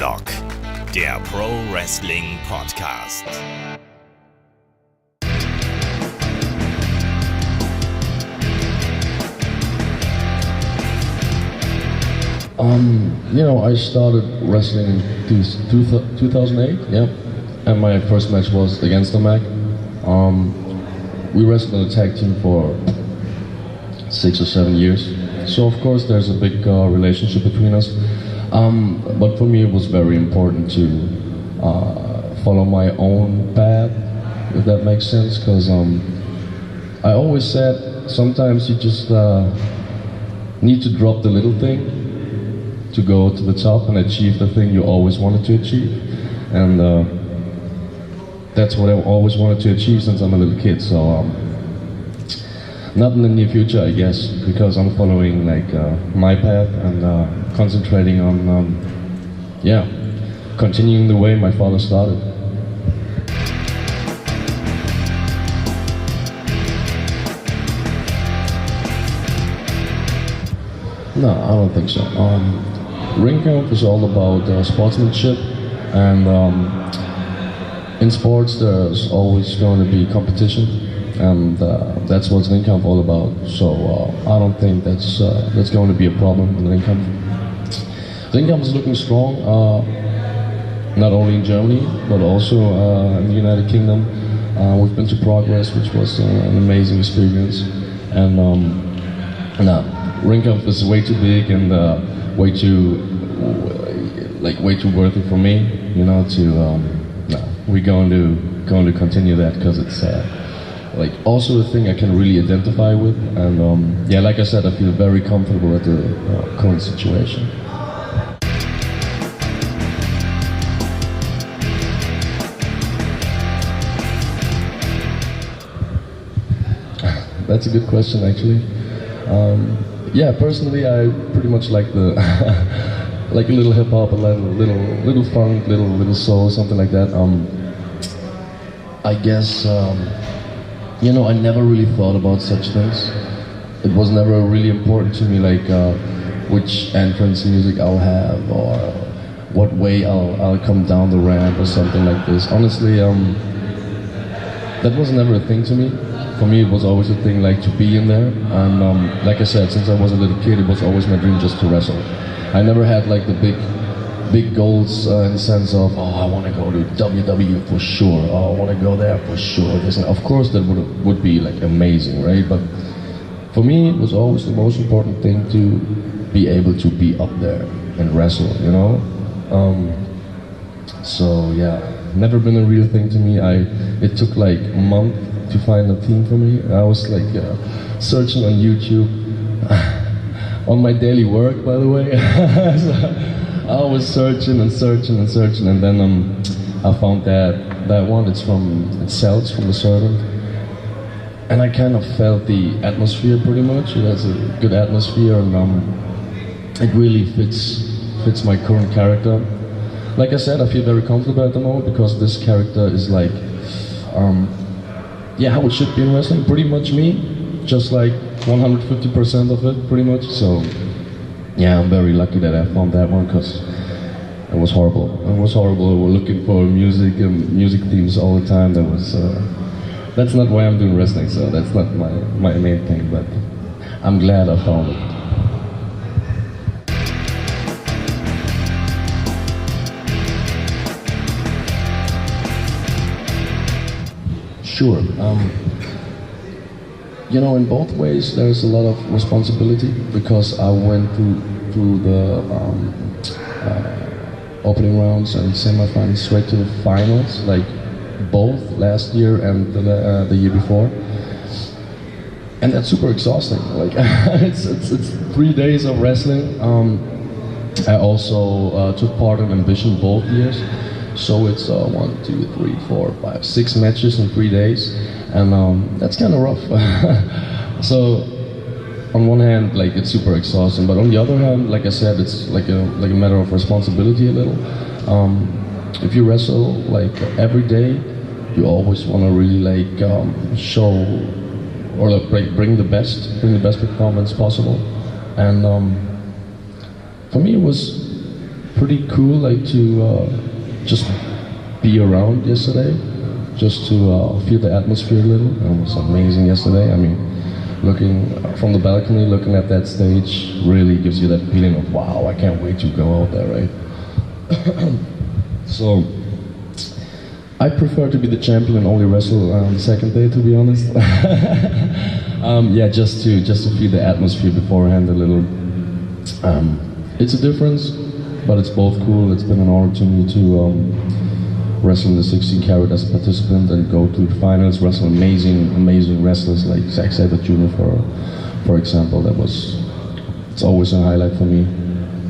HEADLOCK, der Pro Wrestling Podcast. I started wrestling in 2008, yeah, and my first match was against the Mac. We wrestled in a tag team for 6 or 7 years, so of course there's a big relationship between us. But for me it was very important to follow my own path, if that makes sense, because I always said sometimes you just need to drop the little thing to go to the top and achieve the thing you always wanted to achieve. And that's what I always wanted to achieve since I'm a little kid. So not in the near future, I guess, because I'm following my path and concentrating on continuing the way my father started. No, I don't think so. Ring camp is all about sportsmanship, and in sports there's always going to be competition, and that's what ring camp all about. So I don't think that's going to be a problem in ring camp. Ring camp is looking strong, not only in Germany but also in the United Kingdom. We've been to Progress, which was an amazing experience, and ring camp is way too big and way too worth it for me, we're going to continue that because it's also a thing I can really identify with, and like I said, I feel very comfortable at the current situation. That's a good question, actually. Personally, I pretty much like the like a little hip hop, a little funk, little soul, something like that. I guess I never really thought about such things. It was never really important to me, which entrance music I'll have or what way I'll come down the ramp or something like this. Honestly, that was never a thing to me. For me, it was always a thing to be in there, and like I said, since I was a little kid, it was always my dream just to wrestle. I never had the big goals in the sense of, I want to go to WWE for sure, I want to go there for sure. Of course, that would be amazing, right? But for me, it was always the most important thing to be able to be up there and wrestle, So yeah, never been a real thing to me. It took a month to find a team for me. I was searching on YouTube on my daily work, by the way. So I was searching, and then I found that one. It sells from the servant, and I kind of felt the atmosphere pretty much. It has a good atmosphere, and it really fits my current character. Like I said, I feel very comfortable at the moment because this character is how it should be in wrestling, pretty much me, just 150% of it, pretty much. So I'm very lucky that I found that one because it was horrible. We were looking for music and music themes all the time. That's not why I'm doing wrestling, so that's not my main thing, but I'm glad I found it. Sure. In both ways there's a lot of responsibility because I went through the opening rounds and semifinals straight to the finals, both last year and the year before, and that's super exhausting. It's 3 days of wrestling. I also took part in Ambition both years. So it's 1, 2, 3, 4, 5, 6 matches in 3 days, and that's kind of rough. So on one hand, it's super exhausting, but on the other hand, like I said, it's like a matter of responsibility a little. If you wrestle every day, you always want to really show or bring the best performance possible, and for me it was pretty cool, like to just be around yesterday, just to feel the atmosphere a little. It was amazing yesterday. I mean, looking from the balcony, looking at that stage, really gives you that feeling of wow, I can't wait to go out there, right? So, I prefer to be the champion and only wrestle on the second day, to be honest. Yeah, just to feel the atmosphere beforehand a little. It's a difference, but it's both cool. It's been an honor to me to wrestle in the 16 carat as a participant and go to the finals, wrestle amazing wrestlers like Axel Dieter Junior, for example. It's always a highlight for me.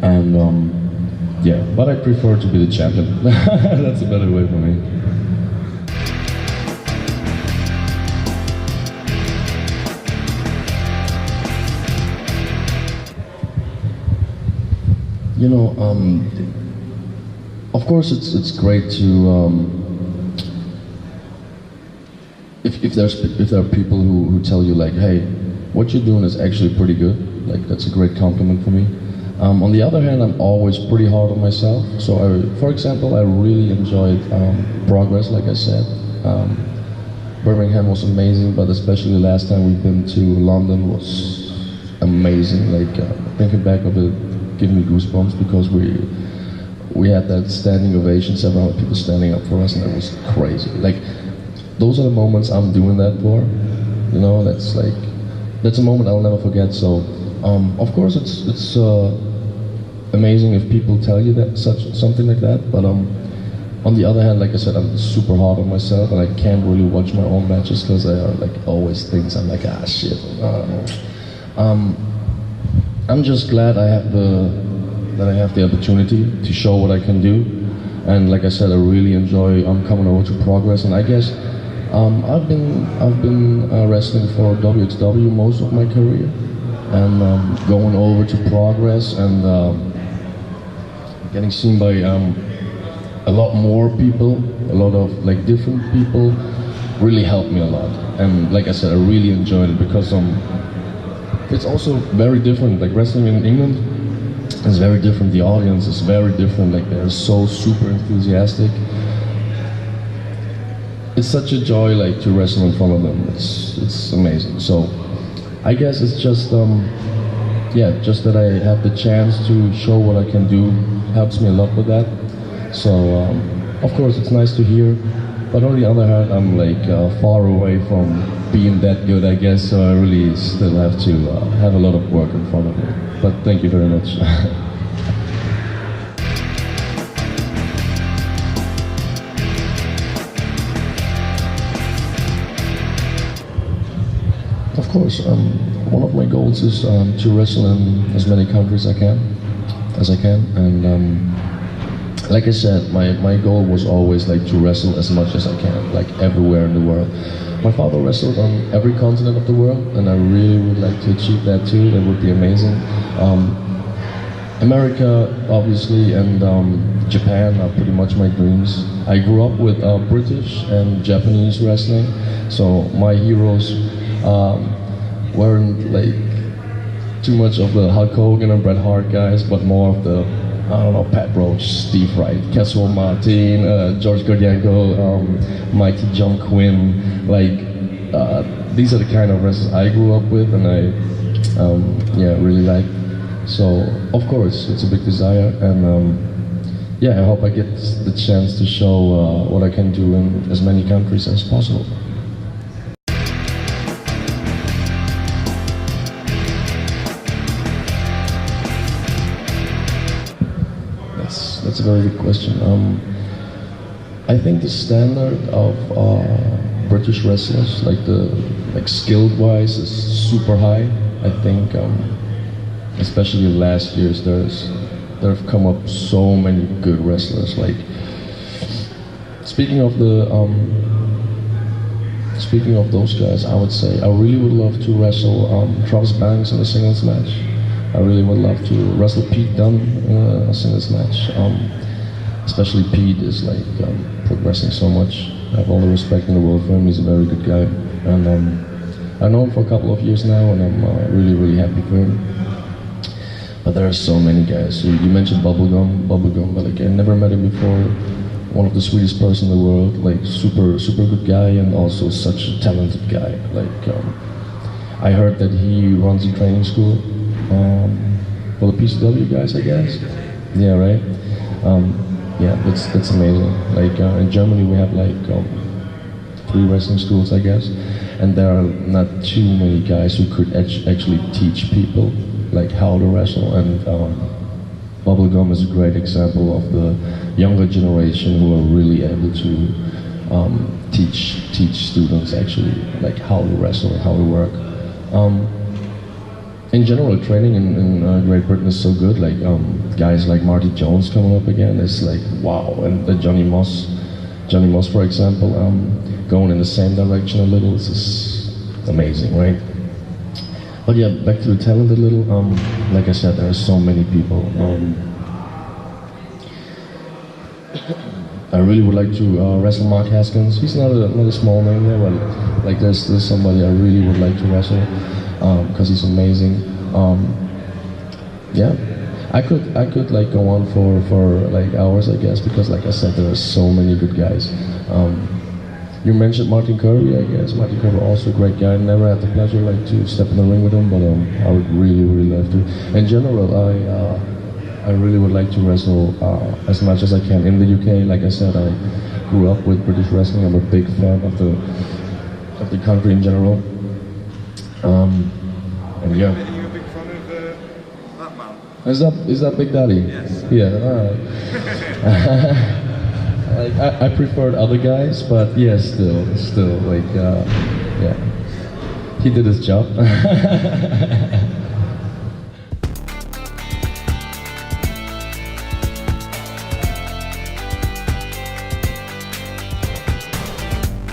And yeah, but I prefer to be the champion. That's a better way for me. You know, of course it's great to if there are people who tell you like, hey, what you're doing is actually pretty good. Like, that's a great compliment for me. On the other hand, I'm always pretty hard on myself. So, for example, I really enjoyed Progress, like I said. Birmingham was amazing, but especially the last time we've been to London was amazing. Like, thinking back of it, giving me goosebumps because we had that standing ovation, 700 people standing up for us, and that was crazy. Like, those are the moments I'm doing that for. You know, that's a moment I'll never forget. So, of course, it's amazing if people tell you that something like that. But on the other hand, like I said, I'm super hard on myself, and I can't really watch my own matches because I like always thinks I'm like, ah, shit. I'm just glad I have the opportunity to show what I can do, and like I said, I really enjoy coming over to Progress. And I guess I've been wrestling for wXw most of my career, and going over to Progress and getting seen by a lot more people, a lot of like different people, really helped me a lot. And like I said, I really enjoyed it because it's also very different. Like, wrestling in England is very different. The audience is very different. Like, they're so super enthusiastic. It's such a joy, like, to wrestle in front of them. It's amazing. So I guess it's just yeah, just that I have the chance to show what I can do helps me a lot with that. So of course it's nice to hear. But on the other hand, I'm like far away from being that good, I guess, so I really still have to have a lot of work in front of me. But thank you very much. Of course, one of my goals is to wrestle in as many countries as I can, and like I said, my goal was always like to wrestle as much as I can, like everywhere in the world. My father wrestled on every continent of the world, and I really would like to achieve that too. That would be amazing. America, obviously, and Japan are pretty much my dreams. I grew up with British and Japanese wrestling, so my heroes weren't like too much of the Hulk Hogan and Bret Hart guys, but more of the, I don't know, Pat Roach, Steve Wright, Caswell Martin, George Gordienko, Mighty John Quinn. Like, these are the kind of wrestlers I grew up with, and I yeah, really like. So of course it's a big desire, and yeah, I hope I get the chance to show what I can do in as many countries as possible. That's a very good question. I think the standard of British wrestlers, like skilled-wise, is super high. I think, especially in last years, there have come up so many good wrestlers. Like, speaking of those guys, I would say I really would love to wrestle Travis Banks in a singles match. I really would love to wrestle Pete Dunne in a singles match. Especially Pete is like progressing so much. I have all the respect in the world for him. He's a very good guy, and I know him for a couple of years now, and I'm really happy for him. But there are so many guys. So you mentioned Bubblegum, but like I never met him before. One of the sweetest person in the world, like super good guy, and also such a talented guy. Like I heard that he runs a training school for the PCW guys, I guess. Yeah, right. Yeah, that's amazing. Like in Germany, we have like 3 wrestling schools, I guess, and there are not too many guys who could actually teach people like how to wrestle. And Bubblegum is a great example of the younger generation who are really able to teach students actually like how to wrestle and how to work. In general, training in Great Britain is so good. Like guys like Marty Jones coming up again is like wow, and Johnny Moss, for example, going in the same direction a little. This is amazing, right? But yeah, back to the talent a little. Like I said, there are so many people. I really would like to wrestle Mark Haskins. He's not a small name there, but like there's somebody I really would like to wrestle because he's amazing. Yeah, I could like go on for like hours, I guess, because like I said, there are so many good guys. You mentioned Martin Curry, I guess. Martin Curry, also a great guy. I never had the pleasure like to step in the ring with him, but I would really love to. In general, I really would like to wrestle as much as I can in the UK. Like I said, I grew up with British wrestling. I'm a big fan of the country in general. And yeah. Are you a big fan of that man? Is that Big Daddy? Yes. Yeah. Like, I preferred other guys, but yeah, still, like, yeah, he did his job.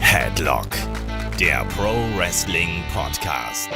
Headlock, der Pro Wrestling Podcast.